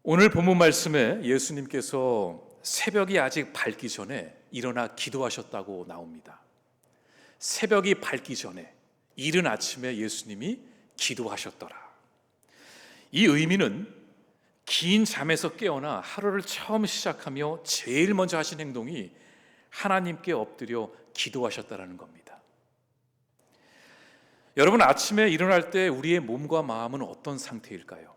오늘 본문 말씀에 예수님께서 새벽이 아직 밝기 전에 일어나 기도하셨다고 나옵니다. 새벽이 밝기 전에 이른 아침에 예수님이 기도하셨더라. 이 의미는 긴 잠에서 깨어나 하루를 처음 시작하며 제일 먼저 하신 행동이 하나님께 엎드려 기도하셨다라는 겁니다. 여러분, 아침에 일어날 때 우리의 몸과 마음은 어떤 상태일까요?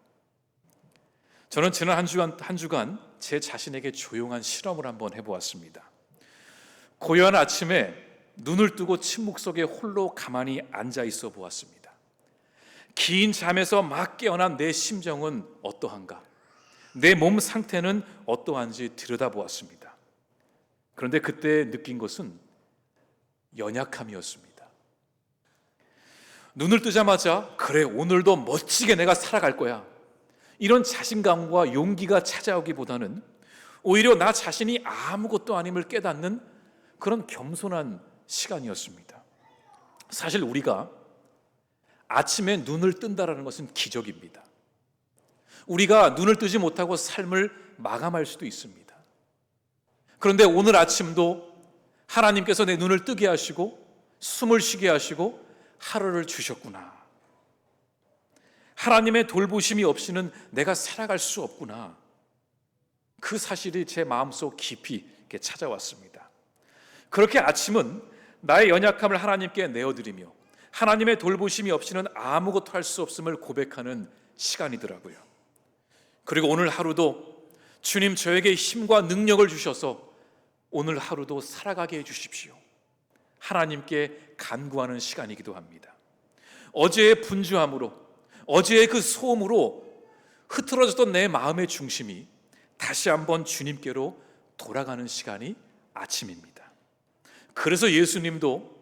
저는 지난 한 주간 제 자신에게 조용한 실험을 한번 해보았습니다. 고요한 아침에 눈을 뜨고 침묵 속에 홀로 가만히 앉아 있어 보았습니다. 긴 잠에서 막 깨어난 내 심정은 어떠한가? 내 몸 상태는 어떠한지 들여다보았습니다. 그런데 그때 느낀 것은 연약함이었습니다. 눈을 뜨자마자 그래, 오늘도 멋지게 내가 살아갈 거야, 이런 자신감과 용기가 찾아오기보다는 오히려 나 자신이 아무것도 아님을 깨닫는 그런 겸손한 시간이었습니다. 사실 우리가 아침에 눈을 뜬다라는 것은 기적입니다. 우리가 눈을 뜨지 못하고 삶을 마감할 수도 있습니다. 그런데 오늘 아침도 하나님께서 내 눈을 뜨게 하시고 숨을 쉬게 하시고 하루를 주셨구나. 하나님의 돌보심이 없이는 내가 살아갈 수 없구나. 그 사실이 제 마음속 깊이 이렇게 찾아왔습니다. 그렇게 아침은 나의 연약함을 하나님께 내어드리며 하나님의 돌보심이 없이는 아무것도 할 수 없음을 고백하는 시간이더라고요. 그리고 오늘 하루도 주님, 저에게 힘과 능력을 주셔서 오늘 하루도 살아가게 해주십시오. 하나님께 간구하는 시간이기도 합니다. 어제의 분주함으로, 어제의 그 소음으로 흐트러졌던 내 마음의 중심이 다시 한번 주님께로 돌아가는 시간이 아침입니다. 그래서 예수님도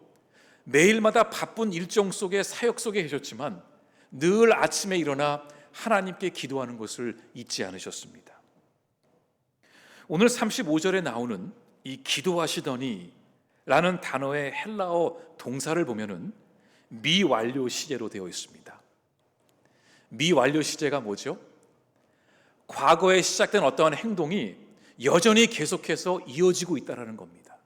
매일마다 바쁜 일정 속에, 사역 속에 계셨지만 늘 아침에 일어나 하나님께 기도하는 것을 잊지 않으셨습니다. 오늘 35절에 나오는 이 기도하시더니 라는 단어의 헬라어 동사를 보면은 미완료 시제로 되어 있습니다. 미완료 시제가 뭐죠? 과거에 시작된 어떠한 행동이 여전히 계속해서 이어지고 있다는 겁니다.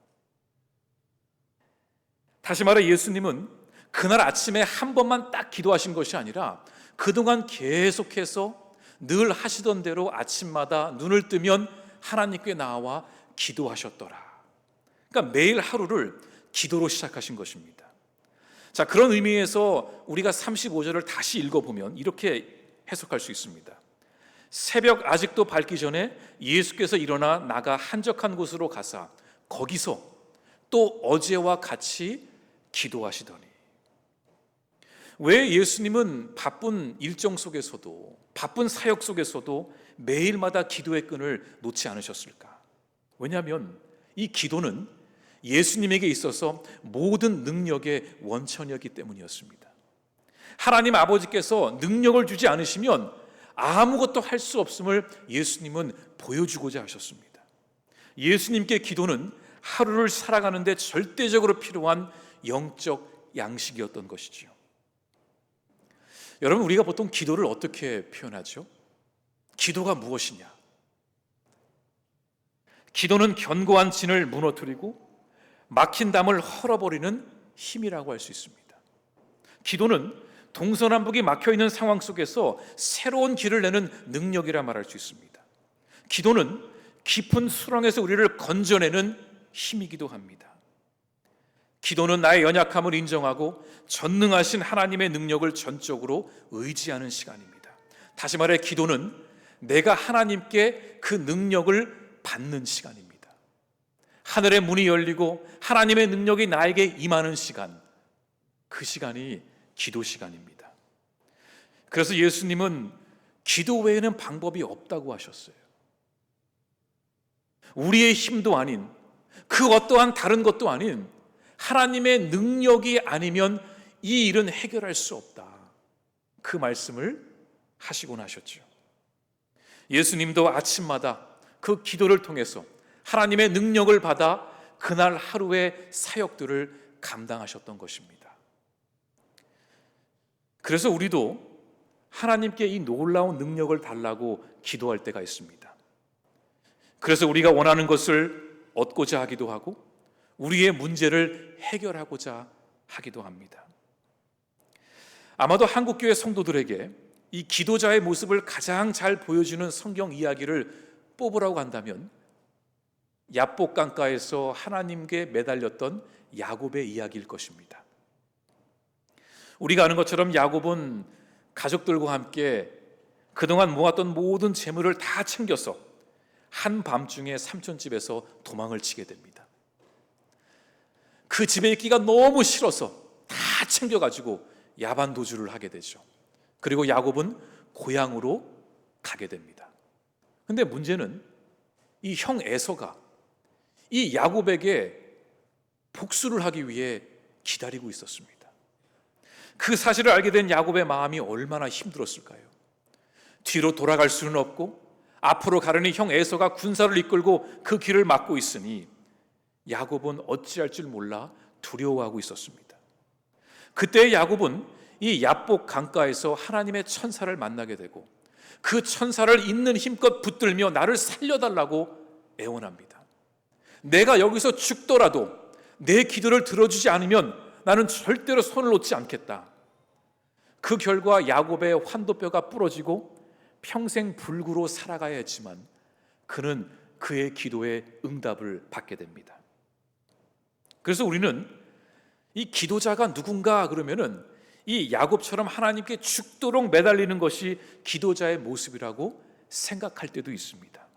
다시 말해 예수님은 그날 아침에 한 번만 딱 기도하신 것이 아니라 그동안 계속해서 늘 하시던 대로 아침마다 눈을 뜨면 하나님께 나와 기도하셨더라. 그러니까 매일 하루를 기도로 시작하신 것입니다. 자, 그런 의미에서 우리가 35절을 다시 읽어보면 이렇게 해석할 수 있습니다. 새벽 아직도 밝기 전에 예수께서 일어나 나가 한적한 곳으로 가사 거기서 또 어제와 같이 기도하시더니. 왜 예수님은 바쁜 일정 속에서도, 바쁜 사역 속에서도 매일마다 기도의 끈을 놓지 않으셨을까? 왜냐하면 이 기도는 예수님에게 있어서 모든 능력의 원천이었기 때문이었습니다. 하나님 아버지께서 능력을 주지 않으시면 아무것도 할 수 없음을 예수님은 보여주고자 하셨습니다. 예수님께 기도는 하루를 살아가는데 절대적으로 필요한 영적 양식이었던 것이지요. 여러분, 우리가 보통 기도를 어떻게 표현하죠? 기도가 무엇이냐? 기도는 견고한 진을 무너뜨리고 막힌 담을 헐어버리는 힘이라고 할 수 있습니다. 기도는 동서남북이 막혀있는 상황 속에서 새로운 길을 내는 능력이라 말할 수 있습니다. 기도는 깊은 수렁에서 우리를 건져내는 힘이기도 합니다. 기도는 나의 연약함을 인정하고 전능하신 하나님의 능력을 전적으로 의지하는 시간입니다. 다시 말해 기도는 내가 하나님께 그 능력을 받는 시간입니다. 하늘의 문이 열리고 하나님의 능력이 나에게 임하는 시간, 그 시간이 기도 시간입니다. 그래서 예수님은 기도 외에는 방법이 없다고 하셨어요. 우리의 힘도 아닌, 그 어떠한 다른 것도 아닌 하나님의 능력이 아니면 이 일은 해결할 수 없다, 그 말씀을 하시곤 하셨죠. 예수님도 아침마다 그 기도를 통해서 하나님의 능력을 받아 그날 하루의 사역들을 감당하셨던 것입니다. 그래서 우리도 하나님께 이 놀라운 능력을 달라고 기도할 때가 있습니다. 그래서 우리가 원하는 것을 얻고자 하기도 하고 우리의 문제를 해결하고자 하기도 합니다. 아마도 한국교회 성도들에게 이 기도자의 모습을 가장 잘 보여주는 성경 이야기를 뽑으라고 한다면 야복 강가에서 하나님께 매달렸던 야곱의 이야기일 것입니다. 우리가 아는 것처럼 야곱은 가족들과 함께 그동안 모았던 모든 재물을 다 챙겨서 한밤중에 삼촌 집에서 도망을 치게 됩니다. 그 집에 있기가 너무 싫어서 다 챙겨가지고 야반 도주를 하게 되죠. 그리고 야곱은 고향으로 가게 됩니다. 근데 문제는 이 형 에서가 이 야곱에게 복수를 하기 위해 기다리고 있었습니다. 그 사실을 알게 된 야곱의 마음이 얼마나 힘들었을까요? 뒤로 돌아갈 수는 없고 앞으로 가려니 형 에서가 군사를 이끌고 그 길을 막고 있으니 야곱은 어찌할 줄 몰라 두려워하고 있었습니다. 그때 야곱은 이 야복 강가에서 하나님의 천사를 만나게 되고 그 천사를 있는 힘껏 붙들며 나를 살려달라고 애원합니다. 내가 여기서 죽더라도 내 기도를 들어주지 않으면 나는 절대로 손을 놓지 않겠다. 그 결과 야곱의 환도뼈가 부러지고 평생 불구로 살아가야 했지만 그는 그의 기도에 응답을 받게 됩니다. 그래서 우리는 이 기도자가 누군가 그러면은 이 야곱처럼 하나님께 죽도록 매달리는 것이 기도자의 모습이라고 생각할 때도 있습니다.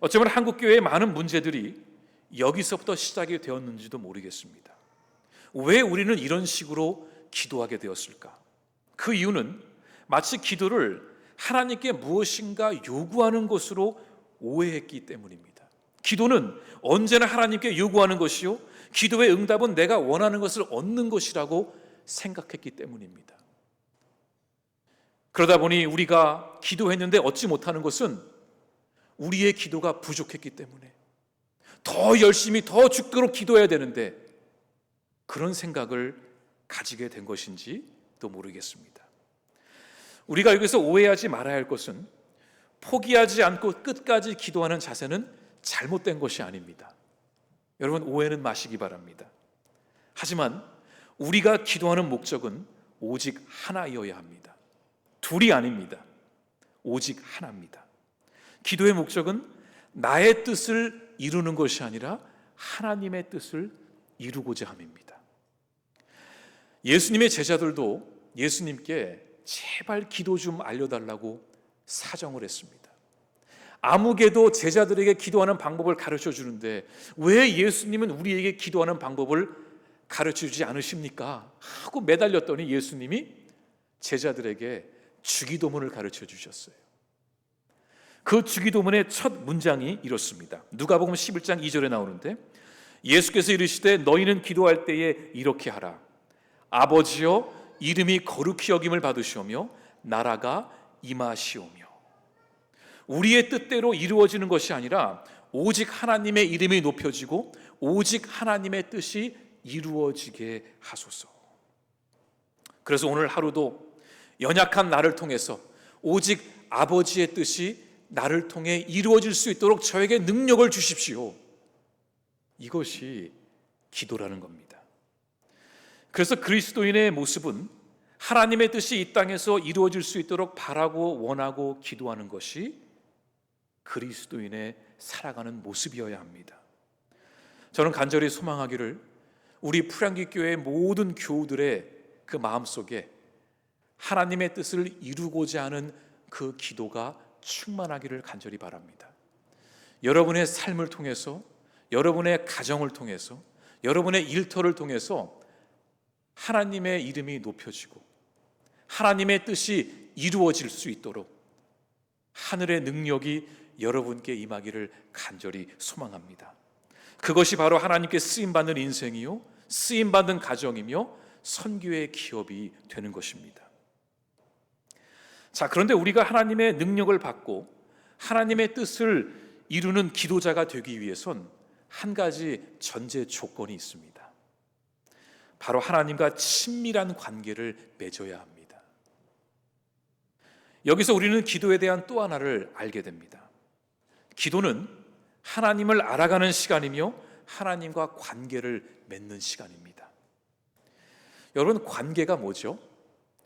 어쩌면 한국교회의 많은 문제들이 여기서부터 시작이 되었는지도 모르겠습니다. 왜 우리는 이런 식으로 기도하게 되었을까? 그 이유는 마치 기도를 하나님께 무엇인가 요구하는 것으로 오해했기 때문입니다. 기도는 언제나 하나님께 요구하는 것이요, 기도의 응답은 내가 원하는 것을 얻는 것이라고 생각했기 때문입니다. 그러다 보니 우리가 기도했는데 얻지 못하는 것은 우리의 기도가 부족했기 때문에 더 열심히 더 죽도록 기도해야 되는데 그런 생각을 가지게 된 것인지도 모르겠습니다. 우리가 여기서 오해하지 말아야 할 것은 포기하지 않고 끝까지 기도하는 자세는 잘못된 것이 아닙니다. 여러분, 오해는 마시기 바랍니다. 하지만 우리가 기도하는 목적은 오직 하나여야 합니다. 둘이 아닙니다. 오직 하나입니다. 기도의 목적은 나의 뜻을 이루는 것이 아니라 하나님의 뜻을 이루고자 함입니다. 예수님의 제자들도 예수님께 제발 기도 좀 알려달라고 사정을 했습니다. 아무개도 제자들에게 기도하는 방법을 가르쳐 주는데 왜 예수님은 우리에게 기도하는 방법을 가르쳐 주지 않으십니까? 하고 매달렸더니 예수님이 제자들에게 주기도문을 가르쳐 주셨어요. 그 주기도문의 첫 문장이 이렇습니다. 누가복음 11장 2절에 나오는데 예수께서 이르시되 너희는 기도할 때에 이렇게 하라. 아버지여 이름이 거룩히 여김을 받으시오며 나라가 임하시오며. 우리의 뜻대로 이루어지는 것이 아니라 오직 하나님의 이름이 높여지고 오직 하나님의 뜻이 이루어지게 하소서. 그래서 오늘 하루도 연약한 나를 통해서 오직 아버지의 뜻이 나를 통해 이루어질 수 있도록 저에게 능력을 주십시오. 이것이 기도라는 겁니다. 그래서 그리스도인의 모습은 하나님의 뜻이 이 땅에서 이루어질 수 있도록 바라고 원하고 기도하는 것이 그리스도인의 살아가는 모습이어야 합니다. 저는 간절히 소망하기를 우리 풀향기 교회의 모든 교우들의 그 마음속에 하나님의 뜻을 이루고자 하는 그 기도가 충만하기를 간절히 바랍니다. 여러분의 삶을 통해서, 여러분의 가정을 통해서, 여러분의 일터를 통해서 하나님의 이름이 높여지고 하나님의 뜻이 이루어질 수 있도록 하늘의 능력이 여러분께 임하기를 간절히 소망합니다. 그것이 바로 하나님께 쓰임받는 인생이요, 쓰임받는 가정이며 선교의 기업이 되는 것입니다. 자, 그런데 우리가 하나님의 능력을 받고 하나님의 뜻을 이루는 기도자가 되기 위해선 한 가지 전제 조건이 있습니다. 바로 하나님과 친밀한 관계를 맺어야 합니다. 여기서 우리는 기도에 대한 또 하나를 알게 됩니다. 기도는 하나님을 알아가는 시간이며 하나님과 관계를 맺는 시간입니다. 여러분, 관계가 뭐죠?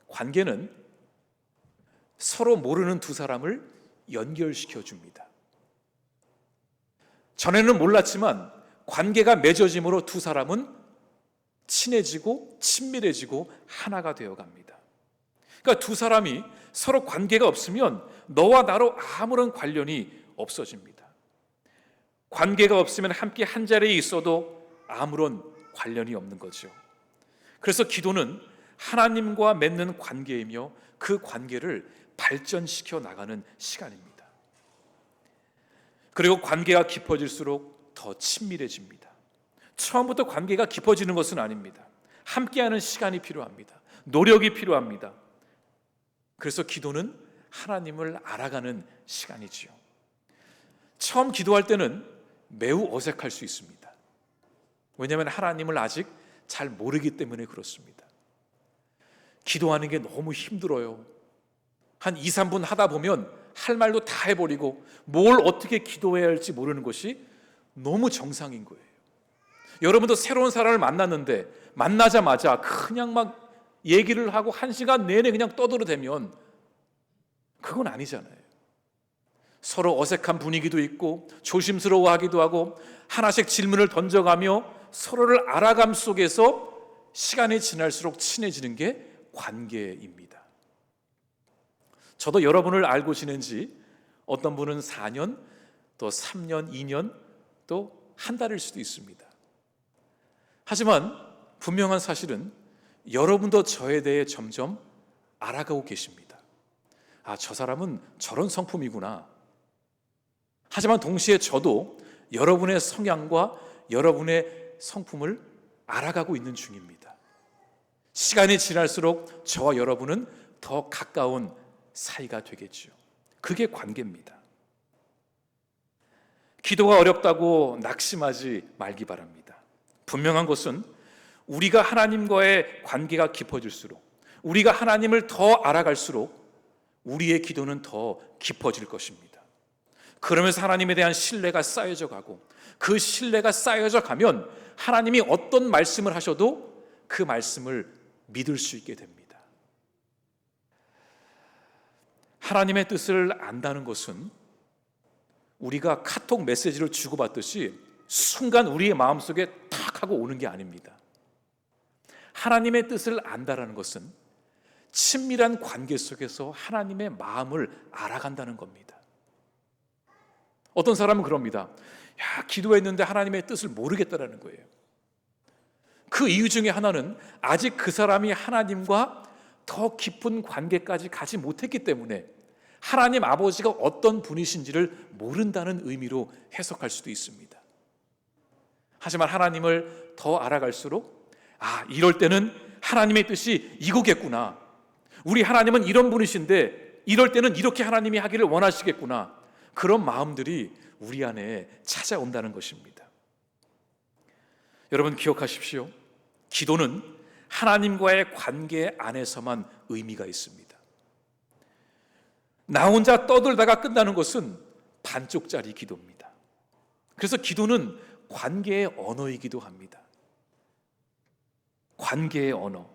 관계는 서로 모르는 두 사람을 연결시켜 줍니다. 전에는 몰랐지만 관계가 맺어짐으로 두 사람은 친해지고 친밀해지고 하나가 되어 갑니다. 그러니까 두 사람이 서로 관계가 없으면 너와 나로 아무런 관련이 없어집니다. 관계가 없으면 함께 한 자리에 있어도 아무런 관련이 없는 거죠. 그래서 기도는 하나님과 맺는 관계이며 그 관계를 발전시켜 나가는 시간입니다. 그리고 관계가 깊어질수록 더 친밀해집니다. 처음부터 관계가 깊어지는 것은 아닙니다. 함께하는 시간이 필요합니다. 노력이 필요합니다. 그래서 기도는 하나님을 알아가는 시간이지요. 처음 기도할 때는 매우 어색할 수 있습니다. 왜냐하면 하나님을 아직 잘 모르기 때문에 그렇습니다. 기도하는 게 너무 힘들어요. 한 2, 3분 하다 보면 할 말도 다 해버리고 뭘 어떻게 기도해야 할지 모르는 것이 너무 정상인 거예요. 여러분도 새로운 사람을 만났는데 만나자마자 그냥 막 얘기를 하고 1시간 내내 그냥 떠들어대면 그건 아니잖아요. 서로 어색한 분위기도 있고 조심스러워하기도 하고 하나씩 질문을 던져가며 서로를 알아감 속에서 시간이 지날수록 친해지는 게 관계입니다. 저도 여러분을 알고 지낸 지 어떤 분은 4년, 또 3년, 2년, 또 한 달일 수도 있습니다. 하지만 분명한 사실은 여러분도 저에 대해 점점 알아가고 계십니다. 아, 저 사람은 저런 성품이구나. 하지만 동시에 저도 여러분의 성향과 여러분의 성품을 알아가고 있는 중입니다. 시간이 지날수록 저와 여러분은 더 가까운 사이가 되겠죠. 그게 관계입니다. 기도가 어렵다고 낙심하지 말기 바랍니다. 분명한 것은 우리가 하나님과의 관계가 깊어질수록, 우리가 하나님을 더 알아갈수록 우리의 기도는 더 깊어질 것입니다. 그러면서 하나님에 대한 신뢰가 쌓여져 가고, 그 신뢰가 쌓여져 가면 하나님이 어떤 말씀을 하셔도 그 말씀을 믿을 수 있게 됩니다. 하나님의 뜻을 안다는 것은 우리가 카톡 메시지를 주고받듯이 순간 우리의 마음속에 탁 하고 오는 게 아닙니다. 하나님의 뜻을 안다라는 것은 친밀한 관계 속에서 하나님의 마음을 알아간다는 겁니다. 어떤 사람은 그럽니다. 야, 기도했는데 하나님의 뜻을 모르겠다라는 거예요. 그 이유 중에 하나는 아직 그 사람이 하나님과 더 깊은 관계까지 가지 못했기 때문에 하나님 아버지가 어떤 분이신지를 모른다는 의미로 해석할 수도 있습니다. 하지만 하나님을 더 알아갈수록 이럴 때는 하나님의 뜻이 이거겠구나. 우리 하나님은 이런 분이신데 이럴 때는 이렇게 하나님이 하기를 원하시겠구나. 그런 마음들이 우리 안에 찾아온다는 것입니다. 여러분 기억하십시오. 기도는 하나님과의 관계 안에서만 의미가 있습니다. 나 혼자 떠들다가 끝나는 것은 반쪽짜리 기도입니다. 그래서 기도는 관계의 언어이기도 합니다. 관계의 언어.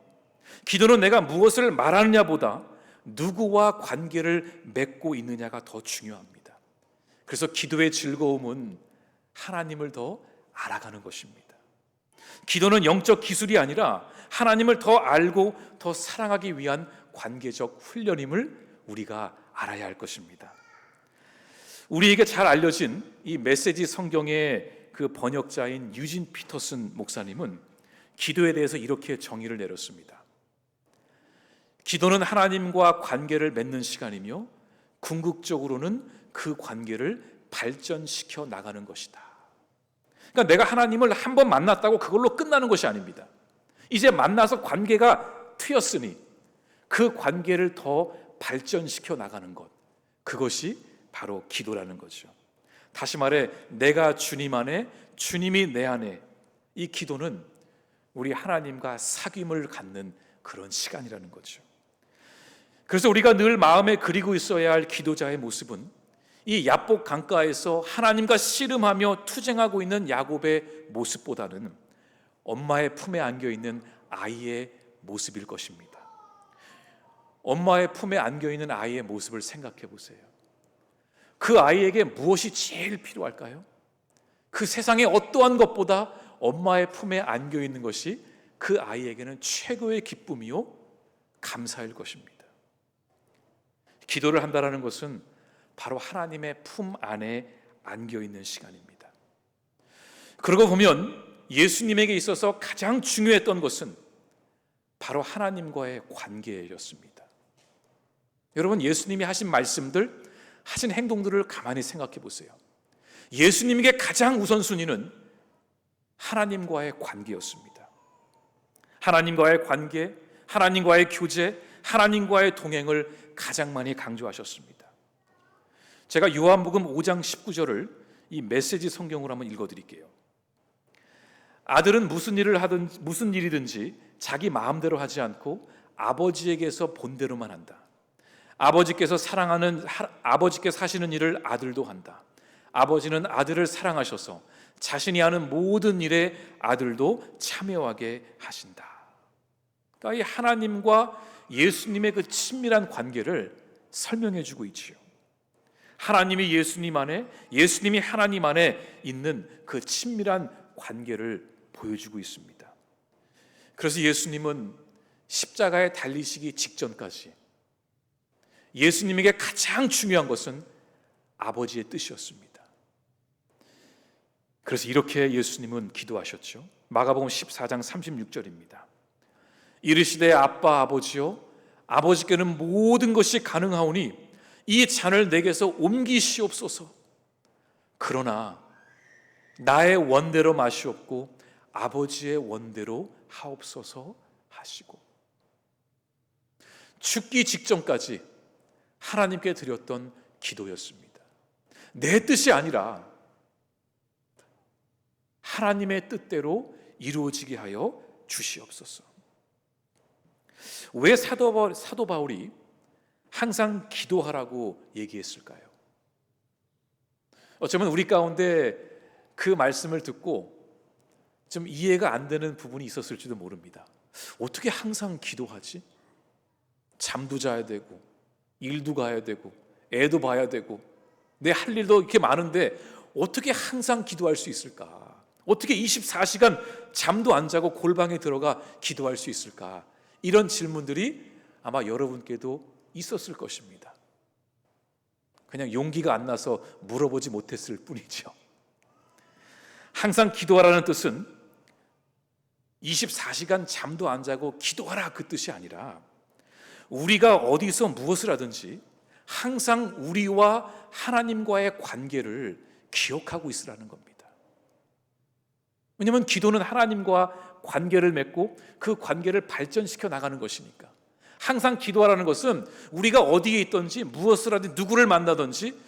기도는 내가 무엇을 말하느냐보다 누구와 관계를 맺고 있느냐가 더 중요합니다. 그래서 기도의 즐거움은 하나님을 더 알아가는 것입니다. 기도는 영적 기술이 아니라 하나님을 더 알고 더 사랑하기 위한 관계적 훈련임을 우리가 알아야 할 것입니다. 우리에게 잘 알려진 이 메시지 성경의 그 번역자인 유진 피터슨 목사님은 기도에 대해서 이렇게 정의를 내렸습니다. 기도는 하나님과 관계를 맺는 시간이며 궁극적으로는 그 관계를 발전시켜 나가는 것이다. 그러니까 내가 하나님을 한 번 만났다고 그걸로 끝나는 것이 아닙니다. 이제 만나서 관계가 트였으니 그 관계를 더 발전시켜 나가는 것, 그것이 바로 기도라는 거죠. 다시 말해 내가 주님 안에, 주님이 내 안에, 이 기도는 우리 하나님과 사귐을 갖는 그런 시간이라는 거죠. 그래서 우리가 늘 마음에 그리고 있어야 할 기도자의 모습은 이 야복 강가에서 하나님과 씨름하며 투쟁하고 있는 야곱의 모습보다는 엄마의 품에 안겨 있는 아이의 모습일 것입니다. 엄마의 품에 안겨 있는 아이의 모습을 생각해 보세요. 그 아이에게 무엇이 제일 필요할까요? 그 세상의 어떠한 것보다 엄마의 품에 안겨 있는 것이 그 아이에게는 최고의 기쁨이요 감사일 것입니다. 기도를 한다는 것은 바로 하나님의 품 안에 안겨 있는 시간입니다. 그러고 보면 예수님에게 있어서 가장 중요했던 것은 바로 하나님과의 관계였습니다. 여러분, 예수님이 하신 말씀들, 하신 행동들을 가만히 생각해 보세요. 예수님에게 가장 우선순위는 하나님과의 관계였습니다. 하나님과의 관계, 하나님과의 교제, 하나님과의 동행을 가장 많이 강조하셨습니다. 제가 요한복음 5장 19절을 이 메시지 성경으로 한번 읽어드릴게요. 아들은 무슨 일이든지 자기 마음대로 하지 않고 아버지에게서 본대로만 한다. 아버지께서 하시는 일을 아들도 한다. 아버지는 아들을 사랑하셔서 자신이 하는 모든 일에 아들도 참여하게 하신다. 그러니까 이 하나님과 예수님의 그 친밀한 관계를 설명해 주고 있지요. 하나님이 예수님 안에, 예수님이 하나님 안에 있는 그 친밀한 관계를 보여주고 있습니다. 그래서 예수님은 십자가에 달리시기 직전까지 예수님에게 가장 중요한 것은 아버지의 뜻이었습니다. 그래서 이렇게 예수님은 기도하셨죠. 마가복음 14장 36절입니다. 이르시되 아빠 아버지여, 아버지께는 모든 것이 가능하오니 이 잔을 내게서 옮기시옵소서. 그러나 나의 원대로 마시옵고 아버지의 원대로 하옵소서 하시고, 죽기 직전까지 하나님께 드렸던 기도였습니다. 내 뜻이 아니라 하나님의 뜻대로 이루어지게 하여 주시옵소서. 왜 사도 바울이 항상 기도하라고 얘기했을까요? 어쩌면 우리 가운데 그 말씀을 듣고 좀 이해가 안 되는 부분이 있었을지도 모릅니다. 어떻게 항상 기도하지? 잠도 자야 되고 일도 가야 되고 애도 봐야 되고 내 할 일도 이렇게 많은데 어떻게 항상 기도할 수 있을까? 어떻게 24시간 잠도 안 자고 골방에 들어가 기도할 수 있을까? 이런 질문들이 아마 여러분께도 있었을 것입니다. 그냥 용기가 안 나서 물어보지 못했을 뿐이죠. 항상 기도하라는 뜻은 24시간 잠도 안 자고 기도하라 그 뜻이 아니라 우리가 어디서 무엇을 하든지 항상 우리와 하나님과의 관계를 기억하고 있으라는 겁니다. 왜냐하면 기도는 하나님과 관계를 맺고 그 관계를 발전시켜 나가는 것이니까. 항상 기도하라는 것은 우리가 어디에 있든지 무엇을 하든 누구를 만나든지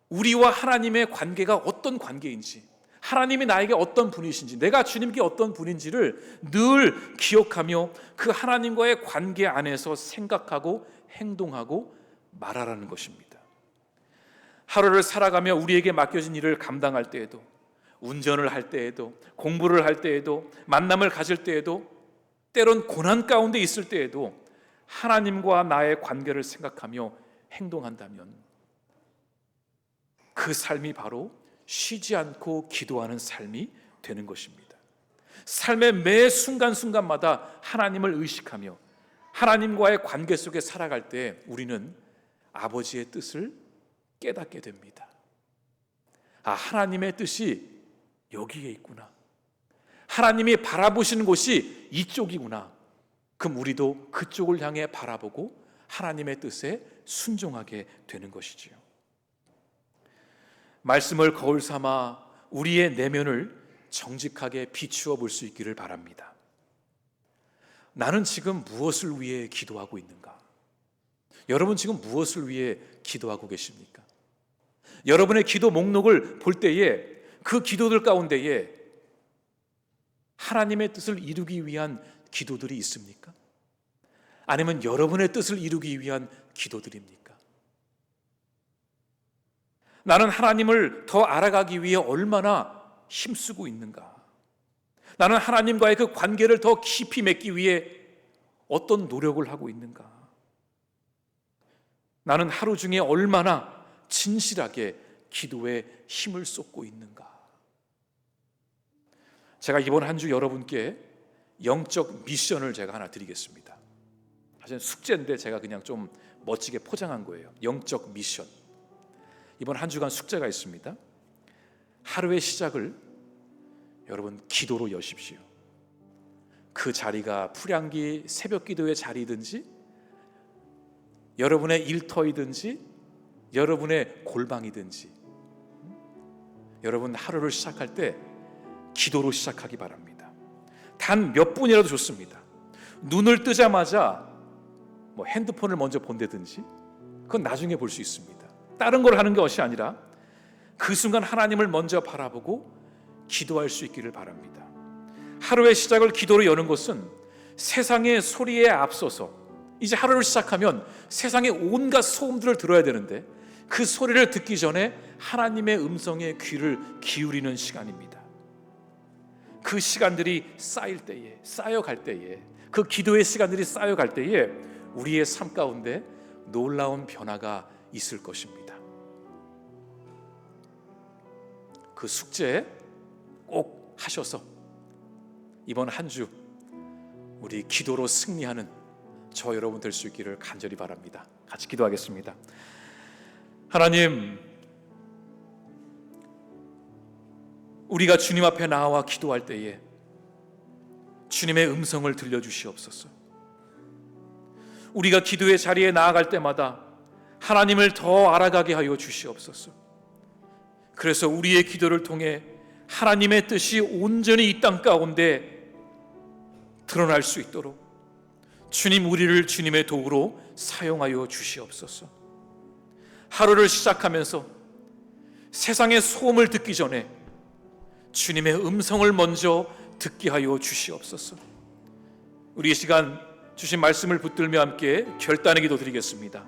우리와 하나님의 관계가 어떤 관계인지, 하나님이 나에게 어떤 분이신지, 내가 주님께 어떤 분인지를 늘 기억하며 그 하나님과의 관계 안에서 생각하고 행동하고 말하라는 것입니다. 하루를 살아가며 우리에게 맡겨진 일을 감당할 때에도, 운전을 할 때에도, 공부를 할 때에도, 만남을 가질 때에도, 때론 고난 가운데 있을 때에도 하나님과 나의 관계를 생각하며 행동한다면 그 삶이 바로 쉬지 않고 기도하는 삶이 되는 것입니다. 삶의 매 순간순간마다 하나님을 의식하며 하나님과의 관계 속에 살아갈 때 우리는 아버지의 뜻을 깨닫게 됩니다. 하나님의 뜻이 여기에 있구나. 하나님이 바라보시는 곳이 이쪽이구나. 그럼 우리도 그쪽을 향해 바라보고 하나님의 뜻에 순종하게 되는 것이지요. 말씀을 거울 삼아 우리의 내면을 정직하게 비추어 볼 수 있기를 바랍니다. 나는 지금 무엇을 위해 기도하고 있는가? 여러분 지금 무엇을 위해 기도하고 계십니까? 여러분의 기도 목록을 볼 때에 그 기도들 가운데에 하나님의 뜻을 이루기 위한 기도들이 있습니까? 아니면 여러분의 뜻을 이루기 위한 기도들입니까? 나는 하나님을 더 알아가기 위해 얼마나 힘쓰고 있는가? 나는 하나님과의 그 관계를 더 깊이 맺기 위해 어떤 노력을 하고 있는가? 나는 하루 중에 얼마나 진실하게 기도에 힘을 쏟고 있는가? 제가 이번 한 주 여러분께 영적 미션을 제가 하나 드리겠습니다. 사실 숙제인데 제가 그냥 좀 멋지게 포장한 거예요. 영적 미션. 이번 한 주간 숙제가 있습니다. 하루의 시작을 여러분 기도로 여십시오. 그 자리가 풀향기 새벽 기도의 자리든지 여러분의 일터이든지 여러분의 골방이든지 여러분 하루를 시작할 때 기도로 시작하기 바랍니다. 단 몇 분이라도 좋습니다. 눈을 뜨자마자 뭐 핸드폰을 먼저 본다든지 그건 나중에 볼 수 있습니다. 다른 걸 하는 것이 아니라 그 순간 하나님을 먼저 바라보고 기도할 수 있기를 바랍니다. 하루의 시작을 기도로 여는 것은 세상의 소리에 앞서서 이제 하루를 시작하면 세상의 온갖 소음들을 들어야 되는데 그 소리를 듣기 전에 하나님의 음성에 귀를 기울이는 시간입니다. 그 시간들이 쌓여갈 때에 그 기도의 시간들이 쌓여갈 때에 우리의 삶 가운데 놀라운 변화가 있을 것입니다. 그 숙제 꼭 하셔서 이번 한 주 우리 기도로 승리하는 저 여러분 될 수 있기를 간절히 바랍니다. 같이 기도하겠습니다. 하나님, 우리가 주님 앞에 나와 기도할 때에 주님의 음성을 들려주시옵소서. 우리가 기도의 자리에 나아갈 때마다 하나님을 더 알아가게 하여 주시옵소서. 그래서 우리의 기도를 통해 하나님의 뜻이 온전히 이 땅 가운데 드러날 수 있도록 주님 우리를 주님의 도구로 사용하여 주시옵소서. 하루를 시작하면서 세상의 소음을 듣기 전에 주님의 음성을 먼저 듣게 하여 주시옵소서. 우리 이 시간 주신 말씀을 붙들며 함께 결단의 기도 드리겠습니다.